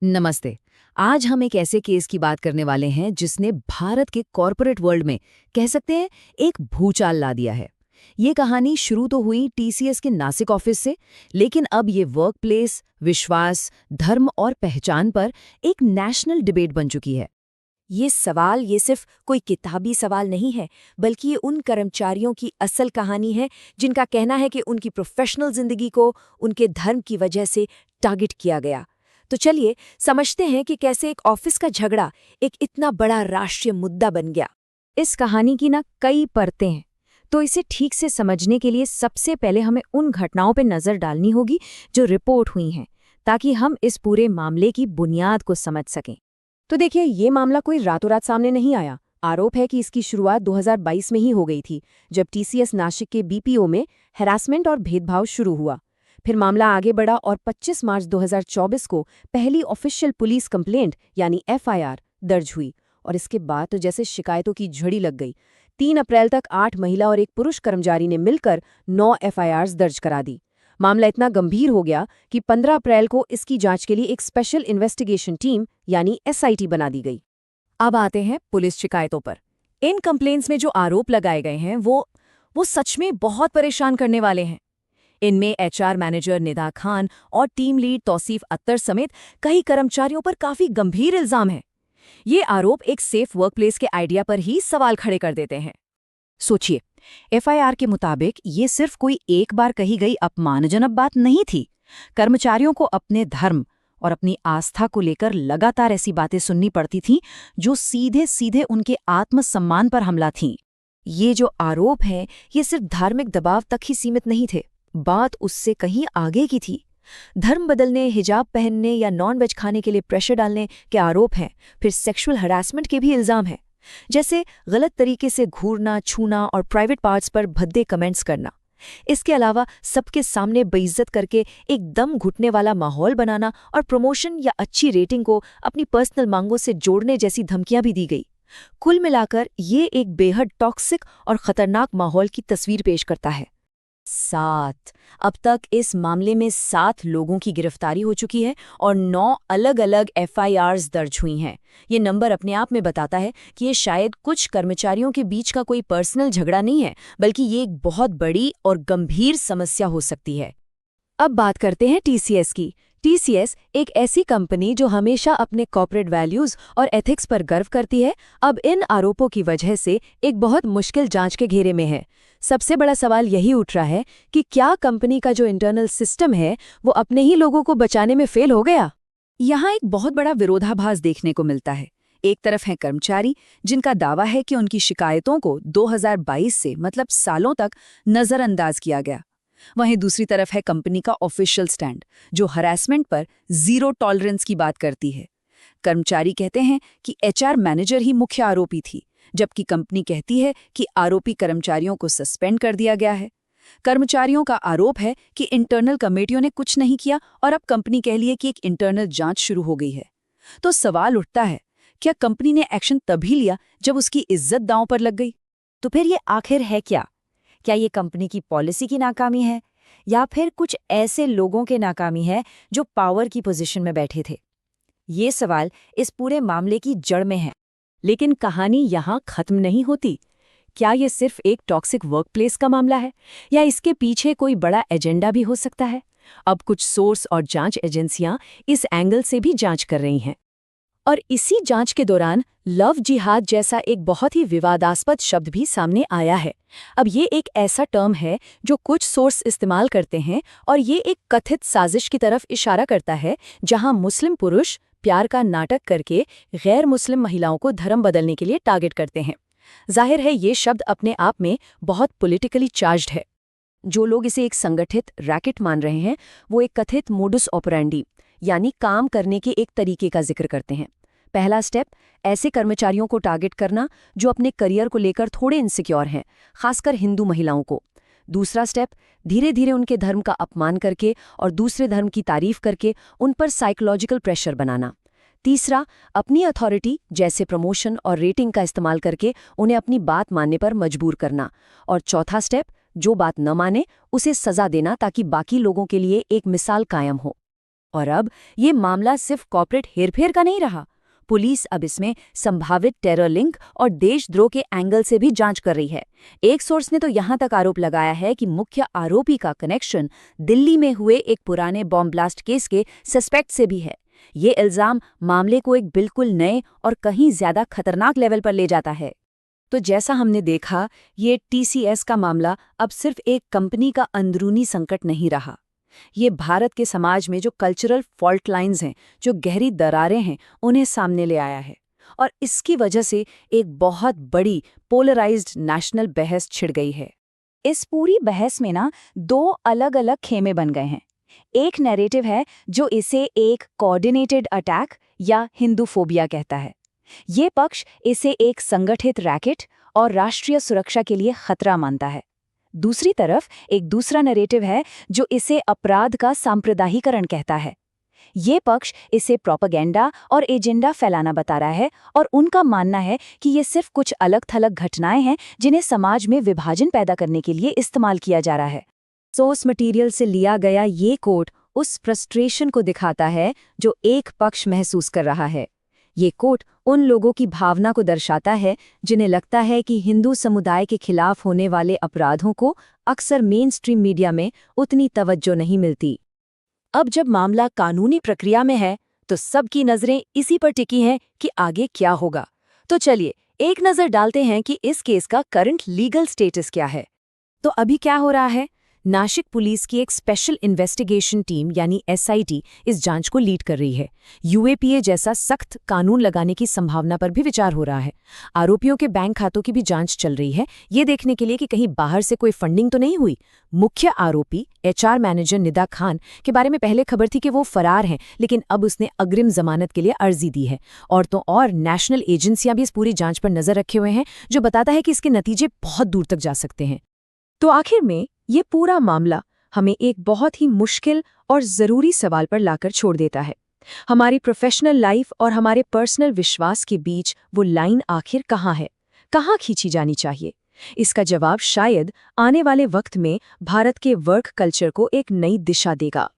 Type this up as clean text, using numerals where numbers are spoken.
नमस्ते। आज हम एक ऐसे केस की बात करने वाले हैं जिसने भारत के कॉरपोरेट वर्ल्ड में कह सकते हैं एक भूचाल ला दिया है। ये कहानी शुरू तो हुई टीसीएस के नासिक ऑफिस से, लेकिन अब ये वर्कप्लेस, विश्वास, धर्म और पहचान पर एक नेशनल डिबेट बन चुकी है। ये सिर्फ कोई किताबी सवाल नहीं है, बल्कि ये उन कर्मचारियों की असल कहानी है जिनका कहना है कि उनकी प्रोफेशनल जिंदगी को उनके धर्म की वजह से टारगेट किया गया। तो चलिए समझते हैं कि कैसे एक ऑफिस का झगड़ा एक इतना बड़ा राष्ट्रीय मुद्दा बन गया। इस कहानी की कई परतें हैं, तो इसे ठीक से समझने के लिए सबसे पहले हमें उन घटनाओं पर नज़र डालनी होगी जो रिपोर्ट हुई हैं, ताकि हम इस पूरे मामले की बुनियाद को समझ सकें। तो देखिए, ये मामला कोई रातों रात सामने नहीं आया। आरोप है कि इसकी शुरुआत 2022 में ही हो गई थी, जब टीसीएस नासिक के बीपीओ में हैरासमेंट और भेदभाव शुरू हुआ। फिर मामला आगे बढ़ा और 25 मार्च 2024 को पहली ऑफिशियल पुलिस कंप्लेंट यानी एफआईआर दर्ज हुई। और इसके बाद तो जैसे शिकायतों की झड़ी लग गई। 3 अप्रैल तक 8 महिला और एक पुरुष कर्मचारी ने मिलकर 9 एफआईआर्स दर्ज करा दी। मामला इतना गंभीर हो गया कि 15 अप्रैल को इसकी जांच के लिए एक स्पेशल इन्वेस्टिगेशन टीम यानी एसआईटी बना दी गई। अब आते हैं पुलिस शिकायतों पर। इन कंप्लेंट्स में जो आरोप लगाए गए हैं वो सच में बहुत परेशान करने वाले हैं। इनमें एचआर मैनेजर निदा खान और टीम लीड तौसीफ अख्तर समेत कई कर्मचारियों पर काफी गंभीर इल्जाम हैं। ये आरोप एक सेफ वर्कप्लेस के आइडिया पर ही सवाल खड़े कर देते हैं। सोचिए, एफआईआर के मुताबिक ये सिर्फ कोई एक बार कही गई अपमानजनक बात नहीं थी। कर्मचारियों को अपने धर्म और अपनी आस्था को लेकर लगातार ऐसी बातें सुननी पड़ती थीं जो सीधे सीधे उनके आत्मसम्मान पर हमला थीं। ये जो आरोप हैं, ये सिर्फ धार्मिक दबाव तक ही सीमित नहीं थे। बात उससे कहीं आगे की थी। धर्म बदलने, हिजाब पहनने या नॉन-वेज खाने के लिए प्रेशर डालने के आरोप हैं। फिर सेक्सुअल हरासमेंट के भी इल्जाम हैं, जैसे गलत तरीके से घूरना, छूना और प्राइवेट पार्ट्स पर भद्दे कमेंट्स करना। इसके अलावा सबके सामने बेइज्जत करके एक दम घुटने वाला माहौल बनाना और प्रमोशन या अच्छी रेटिंग को अपनी पर्सनल मांगों से जोड़ने जैसी धमकियां भी दी गई। कुल मिलाकर ये एक बेहद टॉक्सिक और खतरनाक माहौल की तस्वीर पेश करता है। अब तक इस मामले में 7 लोगों की गिरफ्तारी हो चुकी है और 9 अलग-अलग एफआईआर्स दर्ज हुई हैं। ये नंबर अपने आप में बताता है कि ये शायद कुछ कर्मचारियों के बीच का कोई पर्सनल झगड़ा नहीं है, बल्कि ये एक बहुत बड़ी और गंभीर समस्या हो सकती है। अब बात करते हैं टीसीएस की। टीसीएस एक ऐसी कंपनी जो हमेशा अपने कॉर्पोरेट वैल्यूज और एथिक्स पर गर्व करती है, अब इन आरोपों की वजह से एक बहुत मुश्किल जांच के घेरे में है। सबसे बड़ा सवाल यही उठ रहा है कि क्या कंपनी का जो इंटरनल सिस्टम है वो अपने ही लोगों को बचाने में फेल हो गया। यहाँ एक बहुत बड़ा विरोधाभास देखने को मिलता है। एक तरफ हैं कर्मचारी जिनका दावा है कि उनकी शिकायतों को 2022 से मतलब सालों तक नजरअंदाज किया गया। वहीं दूसरी तरफ है कंपनी का ऑफिशियल स्टैंड, जो हरासमेंट पर जीरो टॉलरेंस की बात करती है। कर्मचारी कहते हैं कि एचआर मैनेजर ही मुख्य आरोपी थी, जबकि कंपनी कहती है कि आरोपी कर्मचारियों को सस्पेंड कर दिया गया है। कर्मचारियों का आरोप है कि इंटरनल कमेटियों ने कुछ नहीं किया और अब कंपनी कह रही है कि एक इंटरनल जांच शुरू हो गई है। तो सवाल उठता है, क्या कंपनी ने एक्शन तभी लिया जब उसकी इज्जत दांव पर लग गई? तो फिर ये आखिर है क्या? क्या ये कंपनी की पॉलिसी की नाकामी है, या फिर कुछ ऐसे लोगों के नाकामी है जो पावर की पोजीशन में बैठे थे? ये सवाल इस पूरे मामले की जड़ में है। लेकिन कहानी यहाँ खत्म नहीं होती। क्या ये सिर्फ एक टॉक्सिक वर्कप्लेस का मामला है, या इसके पीछे कोई बड़ा एजेंडा भी हो सकता है? अब कुछ सोर्स और जांच एजेंसियां इस एंगल से भी जांच कर रही हैं। और इसी जांच के दौरान लव जिहाद जैसा एक बहुत ही विवादास्पद शब्द भी सामने आया है। अब ये एक ऐसा टर्म है जो कुछ सोर्स इस्तेमाल करते हैं, और ये एक कथित साजिश की तरफ इशारा करता है, जहां मुस्लिम पुरुष प्यार का नाटक करके गैर मुस्लिम महिलाओं को धर्म बदलने के लिए टारगेट करते हैं। जाहिर है ये शब्द अपने आप में बहुत पॉलिटिकली चार्ज्ड है। जो लोग इसे एक संगठित रैकेट मान रहे हैं, वो एक कथित मोडुस ऑपरेंडी यानी काम करने के एक तरीके का जिक्र करते हैं। पहला स्टेप, ऐसे कर्मचारियों को टारगेट करना जो अपने करियर को लेकर थोड़े इनसिक्योर हैं, खासकर हिंदू महिलाओं को। दूसरा स्टेप, धीरे धीरे उनके धर्म का अपमान करके और दूसरे धर्म की तारीफ करके उन पर साइकोलॉजिकल प्रेशर बनाना। तीसरा, अपनी अथॉरिटी जैसे प्रमोशन और रेटिंग का इस्तेमाल करके उन्हें अपनी बात मानने पर मजबूर करना। और चौथा स्टेप, जो बात न माने उसे सजा देना ताकि बाकी लोगों के लिए एक मिसाल कायम हो। और अब ये मामला सिर्फ कॉर्पोरेट हेरफेर का नहीं रहा। पुलिस अब इसमें संभावित टेरर लिंक और देशद्रोह के एंगल से भी जांच कर रही है। एक सोर्स ने तो यहां तक आरोप लगाया है कि मुख्य आरोपी का कनेक्शन दिल्ली में हुए एक पुराने बॉम्ब ब्लास्ट केस के सस्पेक्ट से भी है। ये इल्जाम मामले को एक बिल्कुल नए और कहीं ज्यादा खतरनाक लेवल पर ले जाता है। तो जैसा हमने देखा, ये टीसीएस का मामला अब सिर्फ एक कंपनी का अंदरूनी संकट नहीं रहा। ये भारत के समाज में जो कल्चरल फॉल्ट लाइंस हैं, जो गहरी दरारें हैं, उन्हें सामने ले आया है। और इसकी वजह से एक बहुत बड़ी पोलराइज्ड नेशनल बहस छिड़ गई है। इस पूरी बहस में ना दो अलग अलग खेमे बन गए हैं। एक नैरेटिव है जो इसे एक कोऑर्डिनेटेड अटैक या हिंदूफोबिया कहता है। ये पक्ष इसे एक संगठित रैकेट और राष्ट्रीय सुरक्षा के लिए खतरा मानता है। दूसरी तरफ एक दूसरा नैरेटिव है जो इसे अपराध का सांप्रदायिकरण कहता है। ये पक्ष इसे प्रोपेगेंडा और एजेंडा फैलाना बता रहा है और उनका मानना है कि ये सिर्फ कुछ अलग-थलग घटनाएं हैं जिन्हें समाज में विभाजन पैदा करने के लिए इस्तेमाल किया जा रहा है। सोर्स मटेरियल से लिया गया ये कोट उस फ्रस्ट्रेशन को दिखाता है जो एक पक्ष महसूस कर रहा है। ये कोट उन लोगों की भावना को दर्शाता है जिन्हें लगता है कि हिंदू समुदाय के खिलाफ होने वाले अपराधों को अक्सर मेन स्ट्रीम मीडिया में उतनी तवज्जो नहीं मिलती। अब जब मामला कानूनी प्रक्रिया में है तो सबकी नजरें इसी पर टिकी हैं कि आगे क्या होगा। तो चलिए एक नजर डालते हैं कि इस केस का करंट लीगल स्टेटस क्या है। तो अभी क्या हो रहा है? नासिक पुलिस की एक स्पेशल इन्वेस्टिगेशन टीम यानी एसआईटी इस जांच को लीड कर रही है। यूएपीए जैसा सख्त कानून लगाने की संभावना पर भी विचार हो रहा है। आरोपियों के बैंक खातों की भी जांच चल रही है, ये देखने के लिए कि कहीं बाहर से कोई फंडिंग तो नहीं हुई। मुख्य आरोपी एचआर मैनेजर निदा खान के बारे में पहले खबर थी कि वो फरार हैं, लेकिन अब उसने अग्रिम जमानत के लिए अर्जी दी है। और तो और नेशनल एजेंसियां भी इस पूरी जांच पर नजर रखे हुए हैं, जो बताता है कि इसके नतीजे बहुत दूर तक जा सकते हैं। तो आखिर में ये पूरा मामला हमें एक बहुत ही मुश्किल और ज़रूरी सवाल पर लाकर छोड़ देता है। हमारी प्रोफेशनल लाइफ और हमारे पर्सनल विश्वास के बीच वो लाइन आखिर कहाँ है, कहाँ खींची जानी चाहिए? इसका जवाब शायद आने वाले वक्त में भारत के वर्क कल्चर को एक नई दिशा देगा।